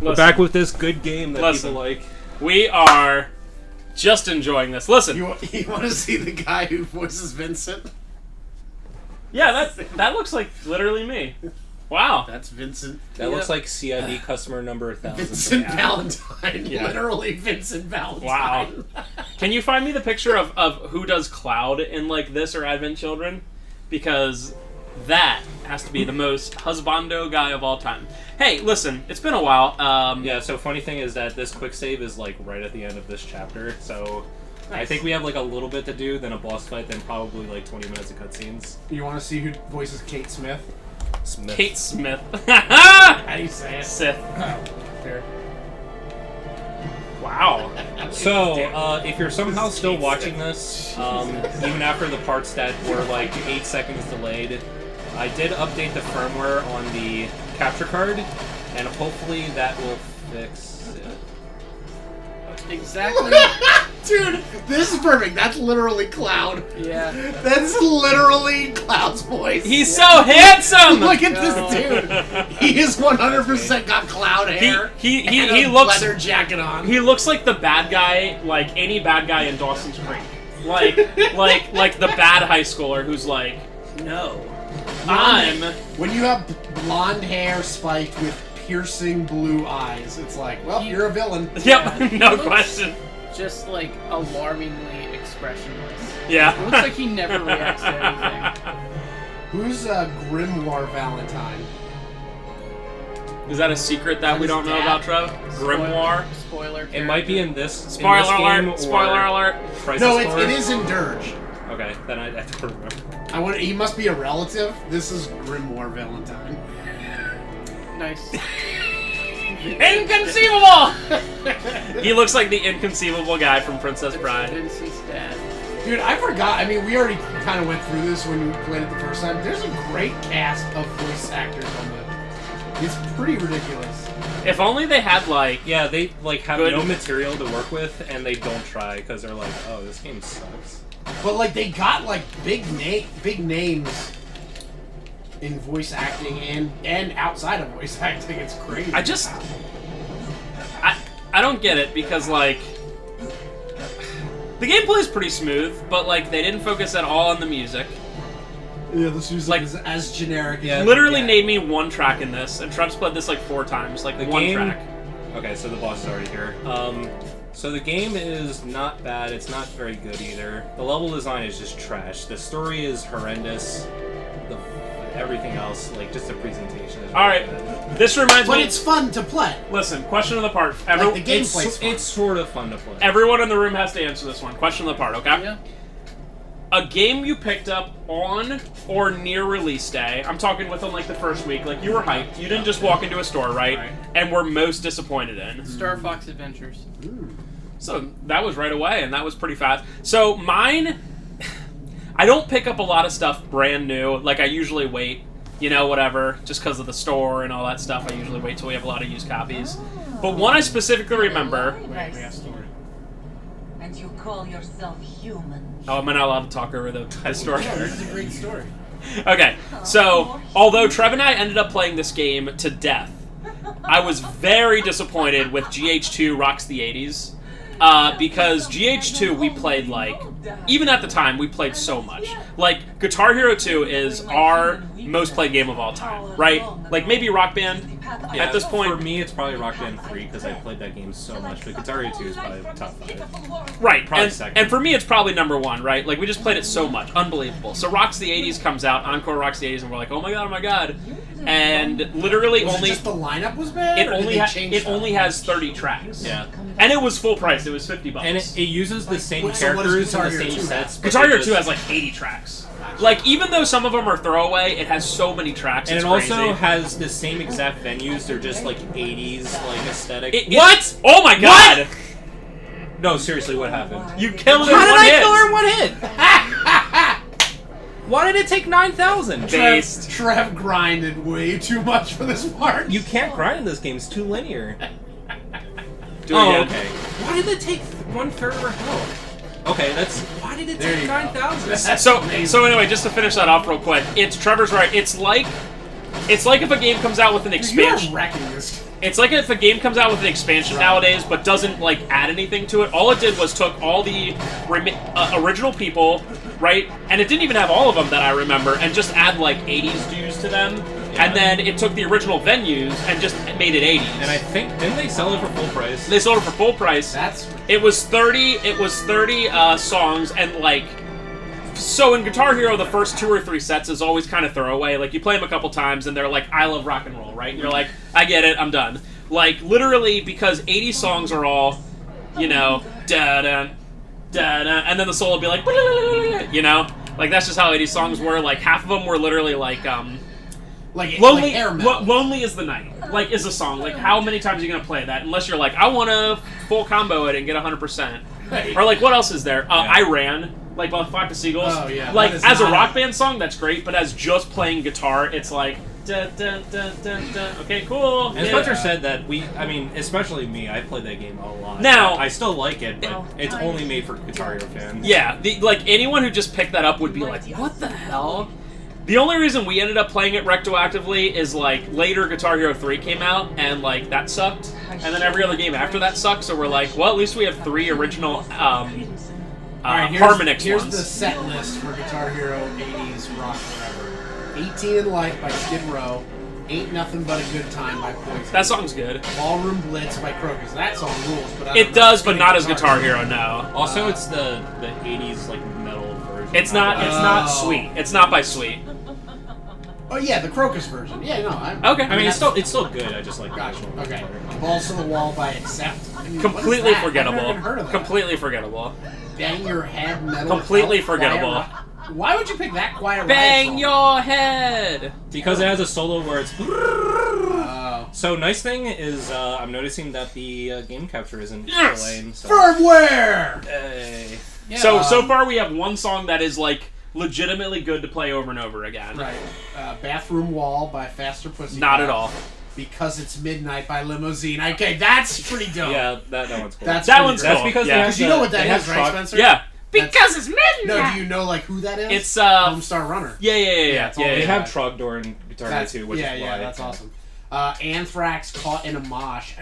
We're back with this good game that people like. We are just enjoying this. Listen. You want to see the guy who voices Vincent? Yeah, that looks like literally me. Wow. That's Vincent. That looks like CID customer number 1000. Vincent Valentine. Yeah. Literally Vincent Valentine. Wow. Can you find me the picture of who does Cloud in like this or Advent Children? Because that has to be the most husbando guy of all time. Hey, listen, it's been a while. Yeah, so funny thing is that this quick save is like right at the end of this chapter, so nice. I think we have like a little bit to do, then a boss fight, then probably like 20 minutes of cutscenes. You want to see who voices Kate Smith? Kate Smith. How do you say it? Sith. Oh, there. Wow. So, if you're somehow still watching this, even after the parts that were like 8 seconds delayed, I did update the firmware on the capture card, and hopefully that will fix it. Exactly. Dude, this is perfect. That's literally Cloud. Yeah. That's literally Cloud's voice. He's so handsome! Look at this dude. He is 100% got Cloud hair. He looks leather jacket on. He looks like the bad guy, like any bad guy in Dawson's Creek. Like the bad high schooler who's like, no, When you have blonde hair spiked with piercing blue eyes, it's like, well, you're a villain. Yep, no question. Just like alarmingly expressionless. Yeah. It looks like he never reacts to anything. Who's Grimoire Valentine? Is that a secret that we don't know about, Trev? Grimoire? Spoiler. It might be in this. Spoiler alert! Spoiler alert! No, it is in Dirge. Okay, then I don't remember. He must be a relative. This is Grimoire Valentine. Nice. Inconceivable! He looks like the inconceivable guy from Princess Bride. Vincent's dad. Dude, I forgot. I mean, we already kind of went through this when we played it the first time. There's a great cast of voice actors on the... It's pretty ridiculous. If only they had, like... Yeah, they, like, have no material to work with, and they don't try, because they're like, oh, this game sucks. But, like, they got, like, big names in voice acting and outside of voice acting. It's crazy. I don't get it, because, like... The gameplay is pretty smooth, but, like, they didn't focus at all on the music. Yeah, this music is as generic as literally name me one track in this, and Trev's played this like 4 times, like one track. Okay, so the boss is already here. So the game is not bad, it's not very good either. The level design is just trash. The story is horrendous. Everything else, like just the presentation is Alright, this reminds me... But it's fun to play. Listen, question of the part. The gameplay's fun. It's sort of fun to play. Everyone in the room has to answer this one. Question of the part, okay? Yeah. A game you picked up on or near release day, I'm talking within like the first week, like you were hyped, you didn't just walk into a store, right? And were most disappointed in. Star Fox Adventures. So that was right away, and that was pretty fast. So mine, I don't pick up a lot of stuff brand new, like I usually wait, you know, whatever, just because of the store and all that stuff, I usually wait till we have a lot of used copies. But one I specifically remember... And you call yourself human. Oh, am I not allowed to talk over the story? Yeah, this is a great story. Okay, so, although Trev and I ended up playing this game to death, I was very disappointed with GH2 Rocks the 80s. Because GH2 we played like, even at the time, we played so much. Like, Guitar Hero 2 is our most played game of all time, right? Like, maybe Rock Band at this point. For me, it's probably Rock Band 3 because I played that game so much, but Guitar Hero 2 is probably top 5. Right, probably second. And for me, it's probably number 1, right? Like, we just played it so much. Unbelievable. So Rocks the 80s comes out, Encore Rocks the 80s, and we're like, oh my god, oh my god. And literally was only... it just the lineup was bad? It only has 30 tracks. Yeah. And it was full price. It was $50. And it uses the same characters and the same sets. Guitar Hero 2 has like 80 tracks. Like, even though some of them are throwaway, it has so many tracks. And it's it also crazy. has the same exact venues. They're just like 80s like aesthetic. What? Oh my god! What? No, seriously, what happened? You killed him. How did I kill her in one hit? Why did it take 9,000? Trev grinded way too much for this part. You can't grind in this game. It's too linear. Okay. Why did it take 1/3 of her health? Okay, that's... Why did it take 9,000? So anyway, just to finish that off real quick, Trevor's right. It's like if a game comes out with an expansion. You're wrecking this. It's like if a game comes out with an expansion nowadays, but doesn't like add anything to it. All it did was took all the original people, right, and it didn't even have all of them that I remember, and just add like 80s dues to them. And then it took the original venues and just made it 80s. And I think didn't they sell it for full price? They sold it for full price. It was 30 songs, and like, so in Guitar Hero the first 2 or 3 sets is always kind of throwaway. Like, you play them a couple times and they're like, I love rock and roll, right? And you're like, I get it, I'm done. Like, literally, because 80 songs are all, you know, da-da, da-da, and then the solo will be like, you know? Like, that's just how 80 songs were. Like, half of them were literally like Lonely, Lonely is the Night, like, is a song. Like, how many times are you going to play that? Unless you're like, I want to full combo it and get 100%. Or, like, what else is there? I Ran, like, by Flock of Seagulls. Oh, yeah. Like, as a rock band song, that's great, but as just playing guitar, it's like, da, da, da, da, da. Okay, cool. And Spencer said that especially me, I played that game a lot. Now, I still like it, but it's only made for Guitar Hero fans. Yeah, like, anyone who just picked that up would be like, what the hell? The only reason we ended up playing it retroactively is, like, later Guitar Hero 3 came out, and, like, that sucked. And then every other game after that sucked, so we're like, well, at least we have 3 original Harmonix Here's ones. the set list for Guitar Hero 80s Rock Forever. 18 in Life by Skid Row. Ain't Nothing But a Good Time by Poison. That song's good. Ballroom Blitz by Crocus. That song rules, but It does, but not as Guitar Hero, no. Also, it's the 80s, like, metal version. It's not Sweet. It's not by Sweet. Oh yeah, the Crocus version. Yeah, no. Okay. I mean, it's still good. I just like the Gotcha. actual Okay. guitar. Balls to the Wall by Accept. I mean, what is Completely that? forgettable. I've never even heard of that. Completely forgettable. Bang Your Head Metal. Completely Quiet forgettable. Why would you pick that Quiet Riot Bang song? your head! Because it has a solo where it's... Oh. So, nice thing is, I'm noticing that the game capture isn't Yes! delaying. So. Firmware! Hey. Yeah, So far we have one song that is, like, legitimately good to play over and over again. Right. Bathroom Wall by Faster Pussy. Not at all. Because It's Midnight by Limousine. Okay, that's pretty dope. Yeah, that one's cool. That's That pretty one's great. cool. That's because Yeah. they have Because you know what that they have is, right, truck- Spencer? Yeah. That's- Because it's midnight! No, do you know like who that is? It's, Homestar Runner. Yeah. it's all They Yeah. have Trogdor in Guitar Hero That's, 2, which yeah, is why. yeah, that's awesome. Anthrax, Caught in a Mosh.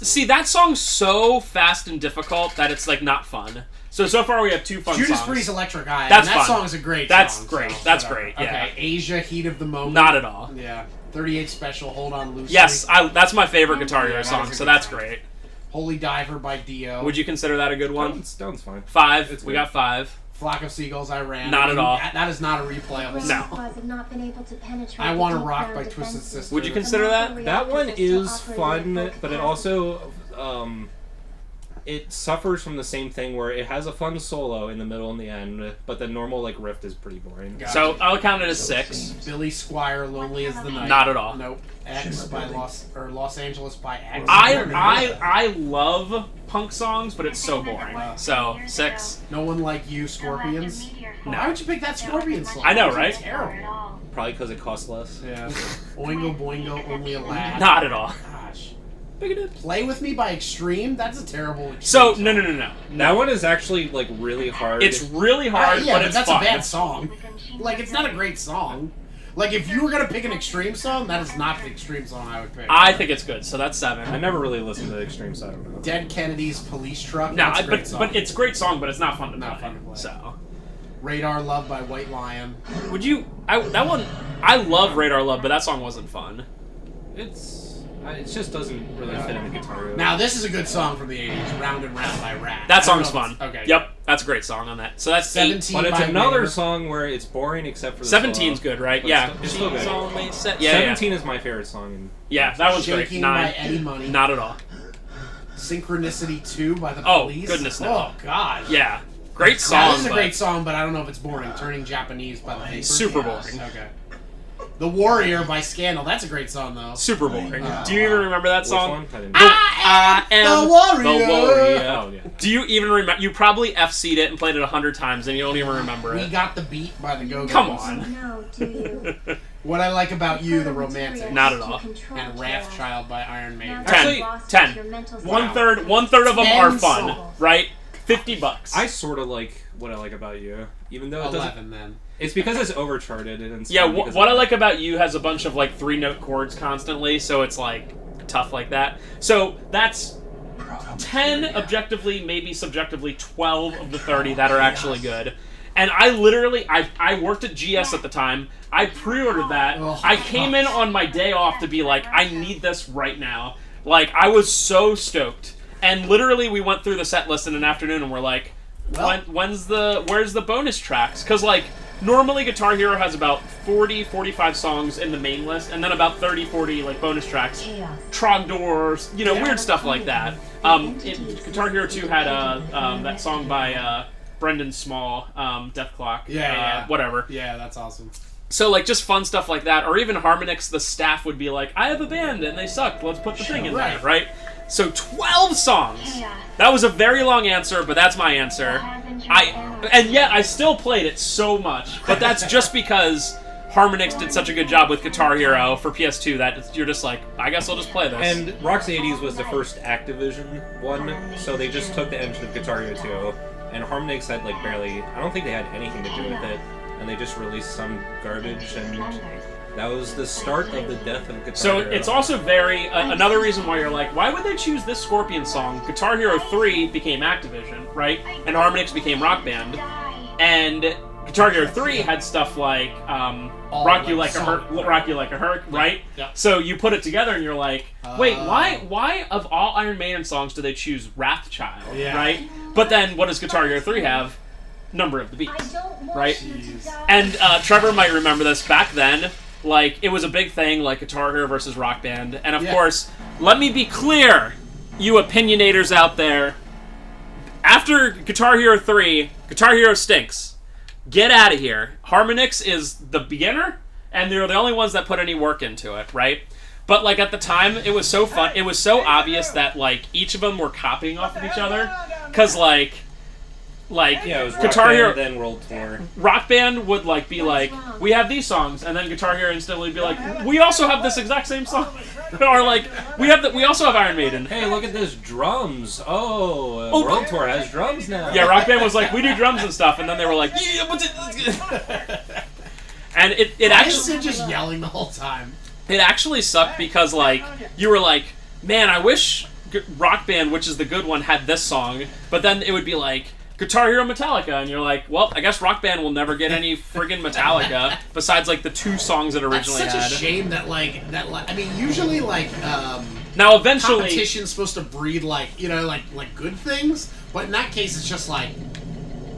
See, that song's so fast and difficult that it's, like, not fun. So far we have 2 fun Judas songs. Priest, Electric Eye. That's and that fun. song is a great That's song. great. So, That's whatever. great, yeah. Okay, Asia, Heat of the Moment. Not at all. Yeah. 38 Special, Hold On Loosely. Yes, that's my favorite Guitar Hero Yeah, that song, is a so good that's song. great. Holy Diver by Dio. Would you consider that a good That one? one's fine. 5. It's We good. got 5. Flock of Seagulls, I Ran. Not at all. That is not a replayable No. song. I Want to Rock by Twisted Sister. Would you consider that? That one is fun, but it also it suffers from the same thing where it has a fun solo in the middle and the end, but the normal like riff is pretty boring. Gotcha. So I'll count it as 6. Billy Squire, Lonely as the Night. Not at all. Nope. X by Los Angeles by X. I love punk songs, but it's so boring. So 6. No One Like You, Scorpions. Why would you pick that Scorpions song? I know, It's right? Terrible. Probably because it costs less. Yeah. Oingo Boingo, Only a Lad. Not at all. Gosh. Play With Me by Extreme? That's a terrible Extreme So song. no. That one is actually like really hard. It's really hard, Yeah, but it's that's fun. a bad song. Like, it's not a great song. Like, if you were gonna pick an Extreme song, that is not the Extreme song I would pick. I think it's good, so that's I 7. never really listened to the Extreme, so I don't know. Dead Kennedy's Police Truck. No, that's a great song. but it's a great song, but it's not fun to Not play. fun to play. So Radar Love by White Lion. would you? That one. I love Radar Love, but that song wasn't fun. It just doesn't really fit in the Guitar Hero. Now, this is a good song from the 80s, Round and Round by Rat. That I don't song's know fun. if it's- Okay. Yep, that's a great song on that. So that's 8. 17 But it's by another Mayer. song where it's boring except for the 17's solo. good, right? But Yeah. it's still good. She's only yeah, 17 is my favorite song. Yeah, that one's great. Shaking 9. by Eddie Money. Not at all. Synchronicity 2 by the Oh, Police. goodness, no. Oh, God. Yeah, great song. Now, this is a but great song, but I don't know if it's boring. Turning Japanese by the Vapors. Super boring. Okay. The Warrior by Scandal. That's a great song, though. Super boring. Do you even remember that Which song? one? I didn't I am the Warrior. The Warrior. Oh, yeah. Do you even remember? You probably FC'd it and played it 100 times, and you don't even remember We it. Got the Beat by the Go-Go's. Come on. No, do you? What I Like About You, The Romantic. Not at all. And Wrathchild by Iron Maiden. 10. 10. One third of them are 10 fun, songs. right? $50. I sort of like What I Like About You, even though it doesn't. 11, then. It's because it's overcharted and it's Yeah, fun because What I of- Like About You has a bunch of like 3-note chords constantly, so it's like tough like that. So that's 10 objectively, maybe subjectively 12 of the 30 that are actually good. And I literally, I worked at GS at the time. I pre-ordered that. I came in on my day off to be like, I need this right now. Like, I was so stoked. And literally, we went through the set list in an afternoon and we're like, where's the bonus tracks? Because, like, normally Guitar Hero has about 40, 45 songs in the main list, and then about 30, 40, like, bonus tracks. Trogdors, you know, weird stuff like that. Guitar Hero 2 had that song by Brendan Small, Death Clock. Whatever. Yeah, that's awesome. So, like, just fun stuff like that. Or even Harmonix, the staff would be like, I have a band and they suck. Let's put the thing in there, right? So 12 songs. That was a very long answer, but that's my answer. And yet I still played it so much. But that's just because Harmonix did such a good job with Guitar Hero for PS2 that you're just like, I guess I'll just play this. And Rocks 80s was the first Activision one, so they just took the engine of Guitar Hero 2. And Harmonix had like barely, I don't think they had anything to do with it. And they just released some garbage, and that was the start of the death of Guitar So Hero. it's also very, another reason why you're like, why would they choose this Scorpion song? Guitar Hero 3 became Activision, right? And Harmonix became Rock Band. And Guitar Hero 3 had stuff like Rock You Like a Hurk, right? Yeah. So you put it together and you're like, wait, why of all Iron Maiden songs do they choose Wrathchild, right? But then what does Guitar Hero 3 have? Number of the Beast, right? And Trevor might remember this back then. Like, it was a big thing, like Guitar Hero versus Rock Band. And of course, let me be clear, you opinionators out there. After Guitar Hero 3, Guitar Hero stinks. Get out of here. Harmonix is the beginner, and they're the only ones that put any work into it, right? But, like, at the time, it was so fun. It was so obvious that, like, each of them were copying off of each other. Because, like, yeah, it was Guitar Rock Hero, Band, then World Tour. Rock Band would like be like, we have these songs, and then Guitar Hero instantly be like, we also have this exact same song, or like, we also have Iron Maiden. Hey, look at this, drums. World Tour has drums now. Yeah, Rock Band was like, we do drums and stuff, and then they were like, yeah, but and it actually just yelling the whole time. It actually sucked because like you were like, man, I wish Rock Band, which is the good one, had this song, but then it would be like Guitar Hero Metallica, and you're like, well, I guess Rock Band will never get any friggin' Metallica besides like the 2 songs it originally had. That's such a shame that I mean, usually like now eventually competition's supposed to breed like, you know, like good things, but in that case it's just like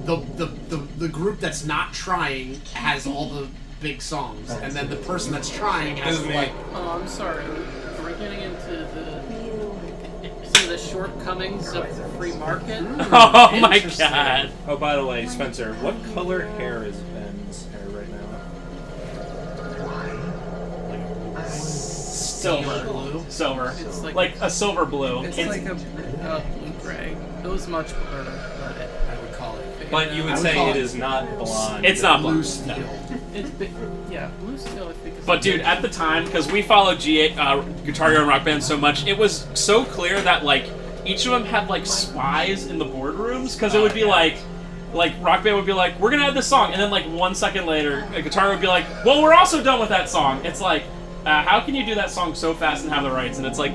the group that's not trying has all the big songs, and then the person that's trying has like. Oh, I'm sorry. We're getting into some of the shortcomings of the free market. Oh my god. Oh, by the way, Spencer, what color hair is Ben's hair right now? Silver. It's like a silver blue. It's like a blue gray. It was much better, but I would call it. But you would say it is not blonde. It's not Blue blue. steel. it's blue steel. I think. Is But dude, at the time, because we followed Guitar Hero and Rock Band so much, it was so clear that like each of them had like spies in the boardrooms, because it would be like Rock Band would be like, we're gonna have this song, and then like 1 second later, Guitar Hero would be like, well, we're also done with that song. It's like, how can you do that song so fast and have the rights? And it's like,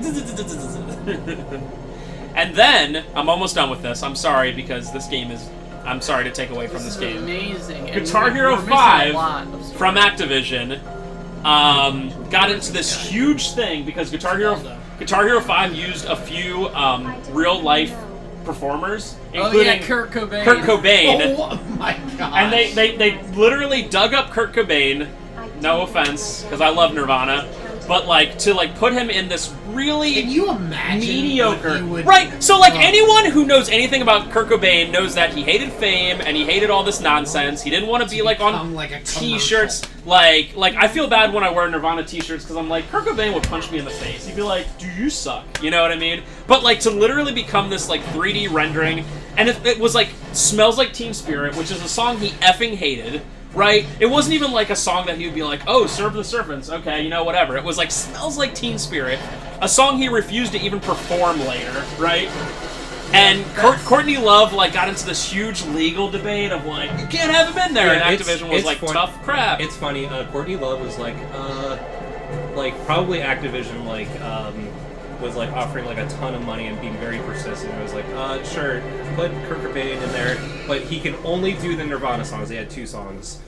and then I'm almost done with this. I'm sorry because this game is. I'm sorry to take away from this game. Amazing. Guitar Hero 5 from Activision got into this huge thing because Guitar Hero 5 used a few real life performers, including Kurt Cobain. Oh my god! And they literally dug up Kurt Cobain. No offense, because I love Nirvana. But like to like put him in this really Can you imagine mediocre, what he would, right? So like anyone who knows anything about Kurt Cobain knows that he hated fame and he hated all this nonsense. He didn't want to be like on like a T-shirts. Like I feel bad when I wear Nirvana T-shirts because I'm like, Kurt Cobain would punch me in the face. He'd be like, "Do you suck?" You know what I mean? But like to literally become this like 3D rendering, and it was like "Smells Like Teen Spirit," which is a song he effing hated. Right? It wasn't even like a song that he would be like, oh, Serve the Serpents, okay, you know, whatever. It was like, Smells Like Teen Spirit, a song he refused to even perform later, right? And Courtney Love, like, got into this huge legal debate of, like, you can't have him in there, and Activision was like, tough crap. It's funny, Courtney Love was like, probably Activision, was like offering like a ton of money and being very persistent. It was like, sure, put Kurt Cobain in there, but he can only do the Nirvana songs. They had 2 songs.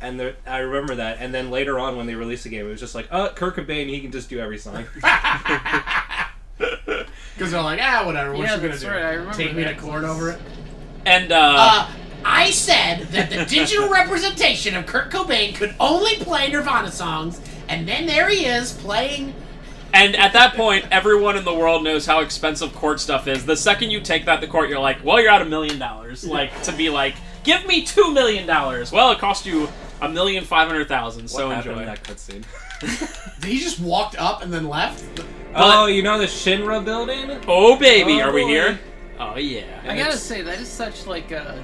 And I remember that. And then later on when they released the game, it was just like, Kurt Cobain, he can just do every song. Because they're like, whatever, what's she gonna do? Right, I remember Take me to court over it? And, I said that the digital representation of Kurt Cobain could only play Nirvana songs, and then there he is playing... And at that point, everyone in the world knows how expensive court stuff is. The second you take that to court, you're like, well, you're out $1 million. Like, to be like, give me $2 million. Well, it cost you $1,500,000, so what happened enjoy. in that cutscene? He just walked up and then left? Oh, you know the Shinra building? Oh, baby, Oh, are we boy. here? Oh, yeah. I gotta say, that is such like an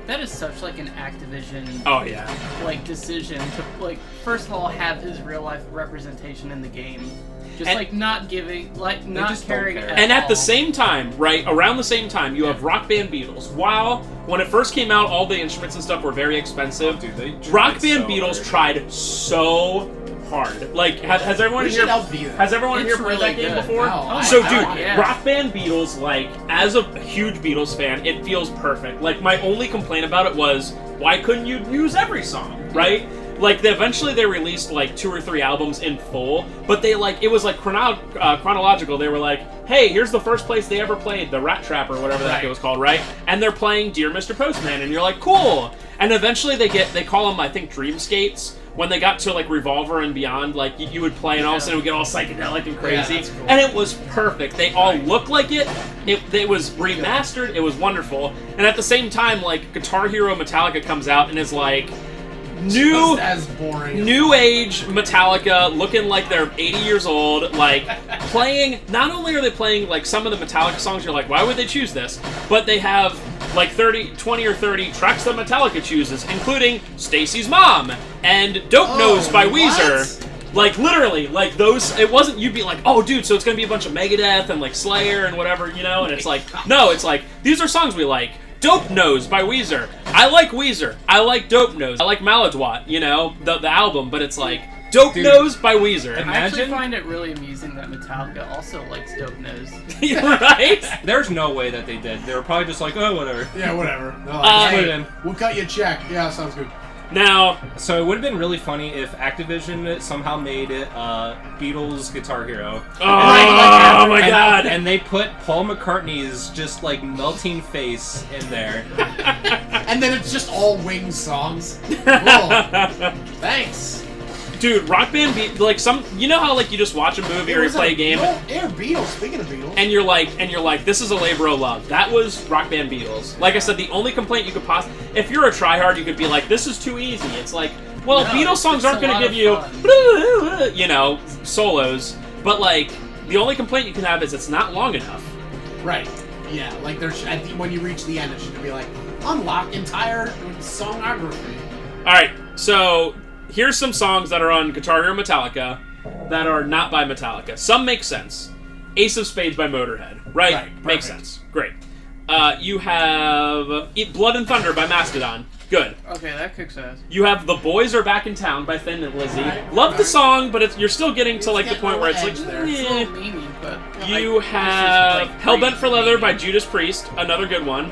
Activision Oh, yeah. like decision to like first of all have his real life representation in the game. Just And- like not giving like not just don't caring care. And at the all. same time, right, around the same time, you have Rock Band Beatles. While, when it first came out, all the instruments and stuff were very expensive. Dude, they tried Rock Band so Beatles hard. tried so hard. Like, has everyone We here should help you. has everyone It's here played really that game good. before? No, I- So, I dude, want it. Yeah. Rock Band Beatles, like, as a huge Beatles fan, it feels perfect. Like, my only complaint about it was, why couldn't you use every song, right? Like, eventually they released, like, 2 or 3 albums in full, but they, like, it was, like, chronological. They were like, hey, here's the first place they ever played, the Rat Trap or whatever that Right. it was called, right? And they're playing Dear Mr. Postman, and you're like, cool! And eventually they call them, I think, Dreamscapes. When they got to, like, Revolver and beyond, like, you would play, and all of a sudden it would get all psychedelic and crazy. that's cool. And it was perfect. They all look like it. It was remastered. It was wonderful. And at the same time, like, Guitar Hero Metallica comes out and is like, Just as boring. new age Metallica, looking like they're 80 years old, like, playing, not only are they playing, like, some of the Metallica songs, you're like, why would they choose this? But they have, like, 20 or 30 tracks that Metallica chooses, including Stacy's Mom, and Dope Nose by what? Weezer. Like, literally, like, those, it wasn't, you'd be like, oh, dude, so it's gonna be a bunch of Megadeth and, like, Slayer and whatever, you know, and it's like, no, it's like, these are songs we like. Dope Nose by Weezer. I like Weezer. I like Dope Nose. I like Maladwat, you know, the album, but it's like, Dope Dude. Nose by Weezer. I actually Imagine- find it really amusing that Metallica also likes Dope Nose. Right? There's no way that they did. They were probably just like, oh, whatever. Yeah, whatever. They're like, Uh, hey, put it in. we'll cut you a check. Yeah, sounds good. Now, So it would have been really funny if Activision somehow made it Beatles Guitar Hero. oh my god. And they put Paul McCartney's just like melting face in there. And then it's just all Wings songs. Cool. Thanks. Dude, Rock Band like some, you know how like you just watch a movie or you play a game Beatles. Speaking of Beatles. and you're like, this is a labor of love. That was Rock Band Beatles. Like I said, the only complaint you could possibly, if you're a tryhard, you could be like, this is too easy. It's like, well, No, Beatles songs it's aren't a going to lot give of you, fun. you know, solos. But like, the only complaint you can have is it's not long enough. Right. Yeah, like there's when you reach the end, it should be like unlock entire songography. All right, so here's some songs that are on Guitar Hero Metallica that are not by Metallica. Some make sense. Ace of Spades by Motorhead, right? Right, Makes perfect. sense. Great. You have Eat Blood and Thunder by Mastodon. Good. Okay, that kicks ass. You have The Boys Are Back in Town by Thin and Lizzy. Right, Love the right. song, but you're still getting to like the getting point a where it's little like, edge there. It's a eh. little memey, but You have Hellbent for Leather by Judas Priest, another good one.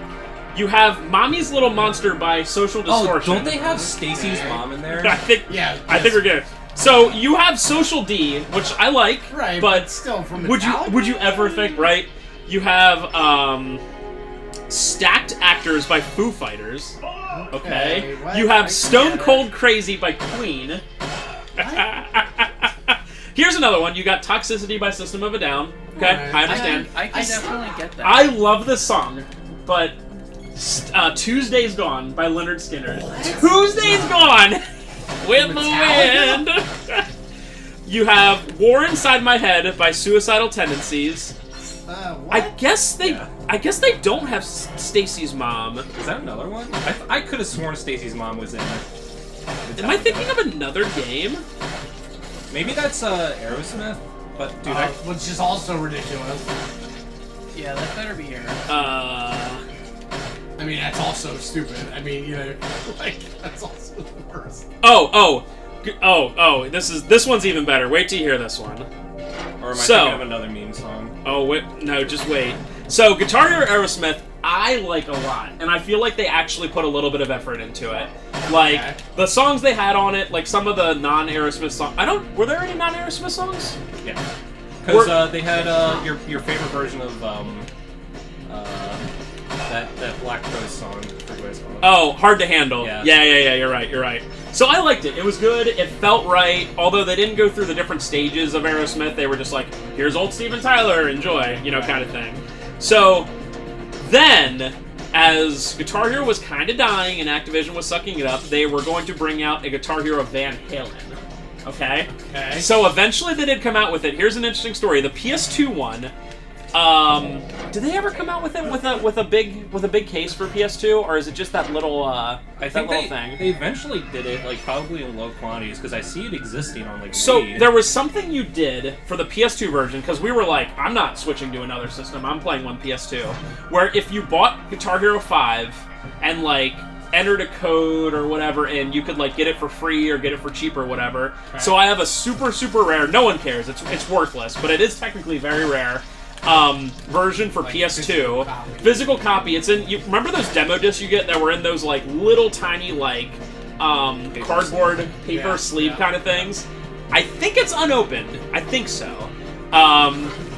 You have Mommy's Little Monster by Social Oh, Distortion. don't they have Stacy's mom in there? I think Yeah, I think we're good. So you have Social D, which I like, Right, but still from would you ever think, right? You have Stacked Actors by Foo Fighters. Okay. what? You I have can Stone get it. Cold Crazy by Queen. Here's another one. You got Toxicity by System of a Down. Okay, Alright. I understand. I can definitely get that. I love this song, but Tuesday's Gone by Leonard Skinner. Tuesday's Gone with Metallica? the wind. You have War Inside My Head by Suicidal Tendencies. What? I guess they don't have Stacy's mom. Is that another one? I could have sworn Stacy's mom was in. Am I thinking of another game? Maybe that's Aerosmith. But dude, Which is also ridiculous. Yeah, that better be here. I mean, that's also stupid. I mean, you know, like that's also the worst. This one's even better. Wait till you hear this one. Or am I So- thinking of another meme song? Oh, wait, no, just wait. So, Guitar Hero Aerosmith, I like a lot, and I feel like they actually put a little bit of effort into it. Like, Okay. the songs they had on it, like some of the non-Aerosmith songs. Were there any non-Aerosmith songs? Yeah. Because they had your favorite version of that Black Rose song. I forget what it's called. Oh, Hard to Handle. Yeah. Yeah, you're right. So I liked it. It was good. It felt right. Although they didn't go through the different stages of Aerosmith, they were just like, here's old Steven Tyler, enjoy, kind of thing. So then, as Guitar Hero was kind of dying and Activision was sucking it up, they were going to bring out a Guitar Hero Van Halen. Okay? Okay. So eventually they did come out with it. Here's an interesting story. The PS2 one. Did they ever come out with it with a big case for PS2, or is it just that little I think little thing? they eventually did it, like, probably in low quantities, because I see it existing on, like, So Wii. there was something you did for the PS2 version, because we were like, I'm not switching to another system, I'm playing one PS2, where if you bought Guitar Hero 5 and, like, entered a code or whatever, and you could, like, get it for free or get it for cheap or whatever. Okay. So I have a super, super rare, no one cares, it's worthless, but it is technically very rare, version for Like PS2. physical copy. Physical copy. It's in. You remember those demo discs you get that were in those like little tiny like cardboard paper Yeah, sleeve yeah. kind of things? I think it's unopened. I think so.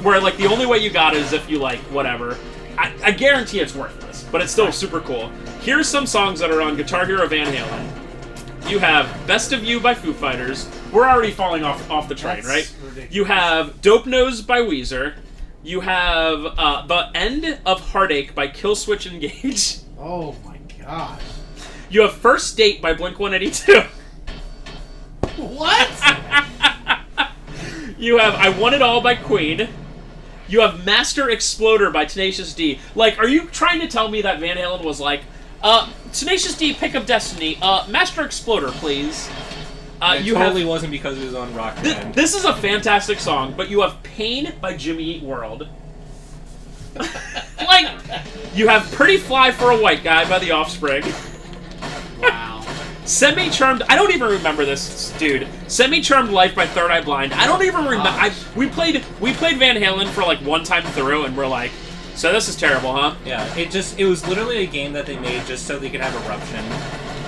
Where like the only way you got it is if you like whatever. I guarantee it's worthless, but it's still super cool. Here's some songs that are on Guitar Hero Van Halen. You have Best of You by Foo Fighters. We're already falling off the train, That's right? ridiculous. You have Dope Nose by Weezer. You have The End of Heartache by Killswitch Engage. Oh my god. You have First Date by Blink-182. What? You have I Want It All by Queen. You have Master Exploder by Tenacious D. Like, are you trying to tell me that Van Halen was like, Tenacious D, Pick of Destiny, Master Exploder, please? It You totally have... wasn't because it was on Rock Band. This is a fantastic song, but you have Pain by Jimmy Eat World. Like, you have Pretty Fly for a White Guy by The Offspring. Wow. Semi-Charmed... I don't even remember this, dude. Semi-Charmed Life by Third Eye Blind. I don't even remember... We played Van Halen for, like, one time through, and we're like, so this is terrible, huh? Yeah, it was literally a game that they made just so they could have Eruption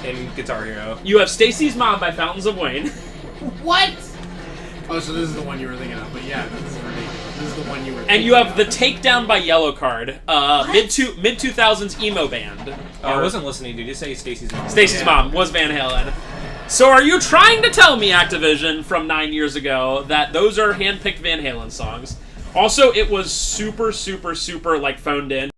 in Guitar Hero. You have Stacy's Mom by Fountains of Wayne. What? Oh, so this is the one you were thinking of, but yeah, this is ridiculous. This is the one you were thinking And you have of. The Takedown by Yellowcard. Mid-2000s emo band. I wasn't listening. Did you say Stacy's Mom? Stacy's Yeah. Mom was Van Halen. So are you trying to tell me, Activision, from 9 years ago, that those are hand-picked Van Halen songs? Also, it was super, super, super, like, phoned in.